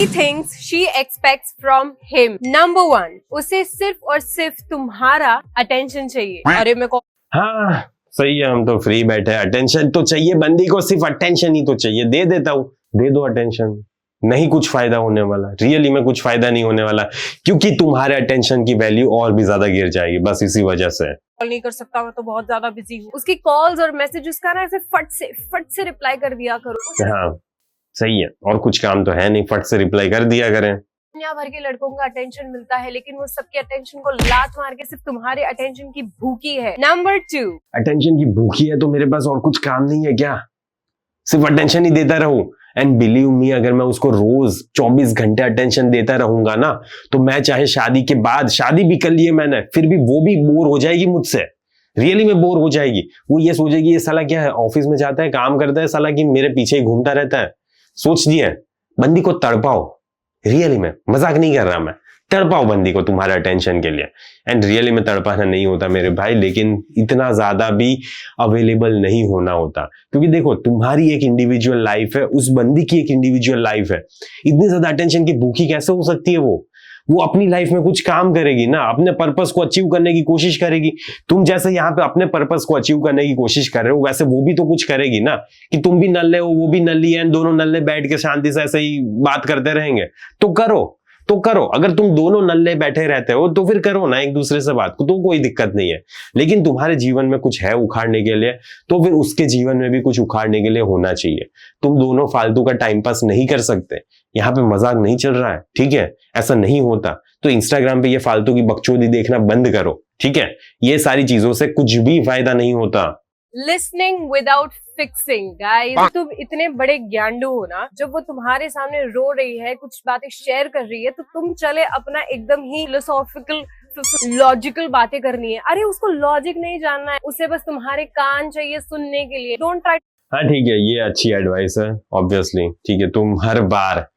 things she expects from him. Number 1, उसे सिर्फ और सिर्फ तुम्हारा अटेंशन चाहिए। अरे मेरे को हाँ सही है, हम तो फ्री बैठे हैं, अटेंशन तो चाहिए बंदी को, सिर्फ अटेंशन ही तो चाहिए, दे देता हूँ, दे दो अटेंशन। नहीं कुछ फायदा होने वाला, रियली में कुछ फायदा नहीं होने वाला, क्योंकि तुम्हारे अटेंशन की वैल्यू और भी ज्यादा गिर जाएगी, बस इसी वजह से। कॉल नहीं कर सकता, मैं तो बहुत ज्यादा बिजी हूँ। उसकी कॉल्स और मैसेजेस का ना ऐसे फट से रिप्लाई कर दिया करो। हाँ सही है, और कुछ काम तो है नहीं, फट से रिप्लाई कर दिया करें। दुनिया भर के लड़कों का अटेंशन मिलता है, लेकिन वो सबके अटेंशन को लात मार के सिर्फ तुम्हारे अटेंशन की भूखी है। नंबर 2, अटेंशन की भूखी है तो मेरे पास और कुछ काम नहीं है क्या, सिर्फ अटेंशन ही देता रहूं? एंड बिलीव मी, अगर मैं उसको रोज 24 घंटे अटेंशन देता रहूंगा ना, तो मैं चाहे शादी के बाद, शादी भी कर ली है मैंने, फिर भी वो भी बोर हो जाएगी मुझसे, रियली में बोर हो जाएगी। वो ये सोचेगी ये साला क्या है, ऑफिस में जाता है, काम करता है साला, कि मेरे पीछे ही घूमता रहता है। सोच दिया, बंदी को तड़पाओ, रियली में मजाक नहीं कर रहा मैं, तड़पाओ बंदी को तुम्हारे अटेंशन के लिए। एंड रियली में तड़पाना नहीं होता मेरे भाई, लेकिन इतना ज्यादा भी अवेलेबल नहीं होना होता, क्योंकि देखो तुम्हारी एक इंडिविजुअल लाइफ है, उस बंदी की एक इंडिविजुअल लाइफ है। इतनी ज्यादा अटेंशन की भूखी कैसे हो सकती है? वो अपनी लाइफ में कुछ काम करेगी ना, अपने पर्पस को अचीव करने की कोशिश करेगी। तुम जैसे यहाँ पे अपने पर्पस को अचीव करने की कोशिश कर रहे हो, वैसे वो भी तो कुछ करेगी ना, कि तुम भी नल्ले हो वो भी नल्ली है, दोनों नल्ले बैठ के शांति से ऐसे ही बात करते रहेंगे। तो करो, अगर तुम दोनों नल्ले बैठे रहते हो तो फिर करो ना एक दूसरे से बात, तो कोई दिक्कत नहीं है। लेकिन तुम्हारे जीवन में कुछ है उखाड़ने के लिए, तो फिर उसके जीवन में भी कुछ उखाड़ने के लिए होना चाहिए। तुम दोनों फालतू का टाइम पास नहीं कर सकते, यहाँ पे मजाक नहीं चल रहा है, ठीक है? ऐसा नहीं होता। तो इंस्टाग्राम पे ये फालतू की बकचोदी देखना बंद करो, ठीक है? ये सारी चीजों से कुछ भी फायदा नहीं होता। Listening without fixing. गाइस, तुम इतने बड़े ज्ञानडू हो ना, जब वो तुम्हारे सामने रो रही है, कुछ बातें शेयर कर रही है, तो तुम चले अपना एकदम ही फिलोसॉफिकल लॉजिकल बातें करनी है। अरे उसको लॉजिक नहीं जानना है, उसे बस तुम्हारे कान चाहिए सुनने के लिए। Don't try. हाँ ठीक है, ये अच्छी एडवाइस है ऑब्वियसली, ठीक है? तुम हर बार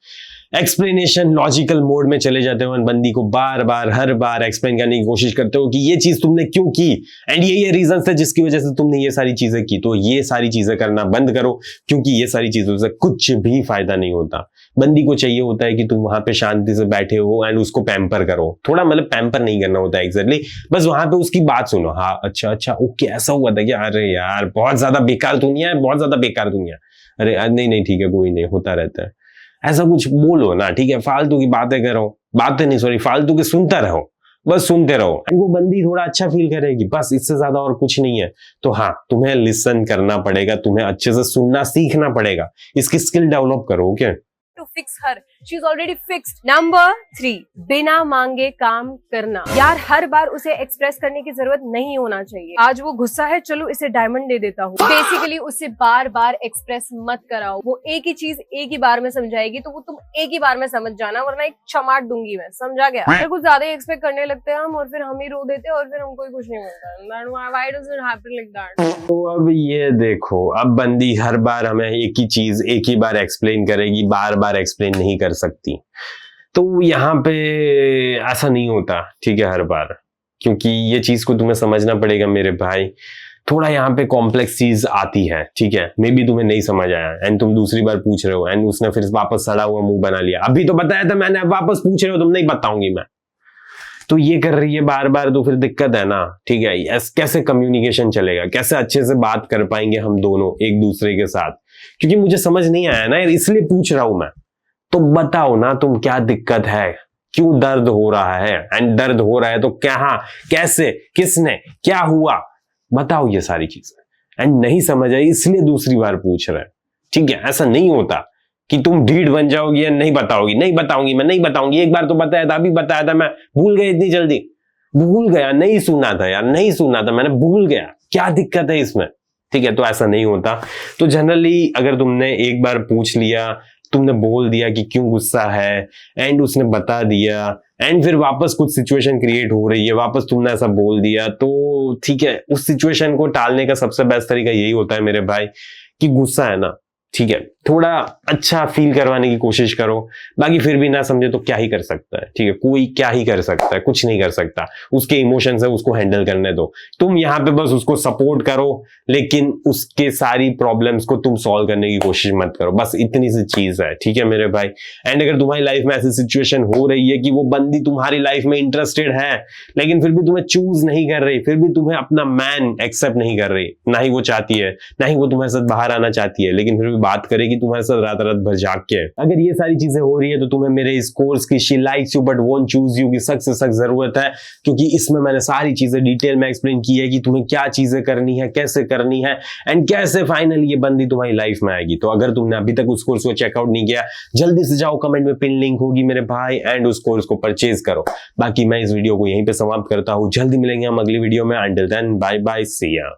एक्सप्लेनेशन लॉजिकल मोड में चले जाते हो, बंदी को बार बार हर बार एक्सप्लेन करने की कोशिश करते हो कि ये चीज तुमने क्यों की, एंड ये रीजन थे जिसकी वजह से तुमने ये सारी चीजें की। तो ये सारी चीजें करना बंद करो, क्योंकि ये सारी चीजों से कुछ भी फायदा नहीं होता। बंदी को चाहिए होता है कि तुम वहां पे शांति से बैठे हो एंड उसको पैम्पर करो, थोड़ा मतलब पैम्पर नहीं करना होता एग्जैक्टली, बस वहां पे उसकी बात सुनो। हाँ अच्छा ओके ऐसा हुआ था क्या, अरे यार बहुत ज्यादा बेकार दुनिया है, बहुत ज्यादा बेकार दुनिया, अरे नहीं ठीक है कोई नहीं, होता रहता है, ऐसा कुछ बोलो ना, ठीक है? फालतू की बातें करो, फालतू की सुनता रहो, बस सुनते रहो, वो बंदी थोड़ा अच्छा फील करेगी, बस इससे ज्यादा और कुछ नहीं है। तो हाँ, तुम्हें लिसन करना पड़ेगा, तुम्हें अच्छे से सुनना सीखना पड़ेगा, इसकी स्किल डेवलप करो। Okay, to fix her. She's already fixed. Number 3, बिना मांगे काम करना। यार हर बार उसे एक्सप्रेस करने की जरूरत नहीं होना चाहिए। आज वो गुस्सा है, चलो इसे डायमंड दे देता हूँ। बेसिकली उसे बार बार एक्सप्रेस मत कराओ, वो एक ही चीज एक ही बार में समझाएगी, तो वो तुम एक ही बार में समझ जाना, वरना एक चमाट दूंगी मैं, समझा गया? फिर कुछ ज्यादा ही एक्सपेक्ट करने लगते हैं हम, और फिर हम ही रो देते हैं, और फिर हमको कुछ नहीं मिलता। Why does it happen like that? तो अब ये देखो, अब बंदी हर बार हमें एक ही चीज एक ही बार एक्सप्लेन करेगी, बार बार एक्सप्लेन नहीं कर सकती। तो यहाँ पे ऐसा नहीं होता, ठीक है? हर बार, क्योंकि ये चीज को तुम्हें समझना पड़ेगा मेरे भाई, थोड़ा यहाँ पे कॉम्प्लेक्स चीज आती है, ठीक है? मे बी तुम्हें नहीं समझ आया एंड तुम दूसरी बार पूछ रहे हो, एंड उसने फिर वापस सड़ा हुआ मुंह बना लिया, अभी तो बताया था मैंने, अब वापस पूछ रहे हो तुम, नहीं बताऊंगी मैं। तो ये कर रही है बार बार, तो फिर दिक्कत है ना, ठीक है? कैसे कम्युनिकेशन चलेगा, कैसे अच्छे से बात कर पाएंगे हम दोनों एक दूसरे के साथ? क्योंकि मुझे समझ नहीं आया ना, इसलिए पूछ रहा हूं मैं। तो बताओ ना तुम, क्या दिक्कत है, क्यों दर्द हो रहा है, एंड दर्द हो रहा है तो क्या, कैसे, किसने, क्या हुआ, बताओ ये सारी चीजें। एंड नहीं समझ आई इसलिए दूसरी बार पूछ रहे हैं, ठीक है? ऐसा नहीं होता कि तुम ढीठ बन जाओगी, नहीं बताओगी, नहीं बताऊंगी, एक बार तो बताया था, अभी बताया था, मैं भूल गया, इतनी जल्दी भूल गया, नहीं सुना था मैंने, भूल गया, क्या दिक्कत है इसमें, ठीक है? तो ऐसा नहीं होता। तो जनरली अगर तुमने एक बार पूछ लिया, तुमने बोल दिया कि क्यों गुस्सा है, एंड उसने बता दिया, एंड फिर वापस कुछ सिचुएशन क्रिएट हो रही है, वापस तुमने ऐसा बोल दिया, तो ठीक है, उस सिचुएशन को टालने का सबसे बेस्ट तरीका यही होता है मेरे भाई, कि गुस्सा है ना, ठीक है, थोड़ा अच्छा फील करवाने की कोशिश करो। बाकी फिर भी ना समझे तो क्या ही कर सकता है, ठीक है, कोई क्या ही कर सकता है, कुछ नहीं कर सकता। उसके इमोशंस है, उसको हैंडल करने दो। तुम यहाँ पे बस उसको सपोर्ट करो, लेकिन उसके सारी प्रॉब्लम्स को तुम सॉल्व करने की कोशिश मत करो। बस इतनी सी चीज है, ठीक है मेरे भाई। एंड अगर तुम्हारी लाइफ में ऐसी सिचुएशन हो रही है कि वो बंदी तुम्हारी लाइफ में इंटरेस्टेड है, लेकिन फिर भी तुम्हें चूज नहीं कर रही, फिर भी तुम्हें अपना मैन एक्सेप्ट नहीं कर रही, ना ही वो चाहती है, ना ही वो तुम्हारे साथ बाहर आना चाहती है, लेकिन फिर भी बात करेगी तुम्हारे साथ रात रात भर जाग के, अगर ये सारी चीजें हो रही है तो तुम्हें मेरे इस कोर्स की she likes you but won't choose you की सख्त से सख्त जरूरत है। क्योंकि इसमें मैंने सारी चीजें डिटेल में एक्सप्लेन की है कि तुम्हें क्या चीजें करनी है, कैसे करनी है, एंड कैसे फाइनली ये बंदी तुम्हारी लाइफ में आएगी। तो अगर तुमने अभी तक उस कोर्स को चेकआउट नहीं किया, जल्दी से जाओ, कमेंट में पिन लिंक होगी मेरे भाई, एंड उस कोर्स को परचेज करो। बाकी मैं इस वीडियो को यहीं पे समाप्त करता हूं, जल्दी मिलेंगे हम अगली वीडियो में। अंटिल देन बाय बाय, सी या।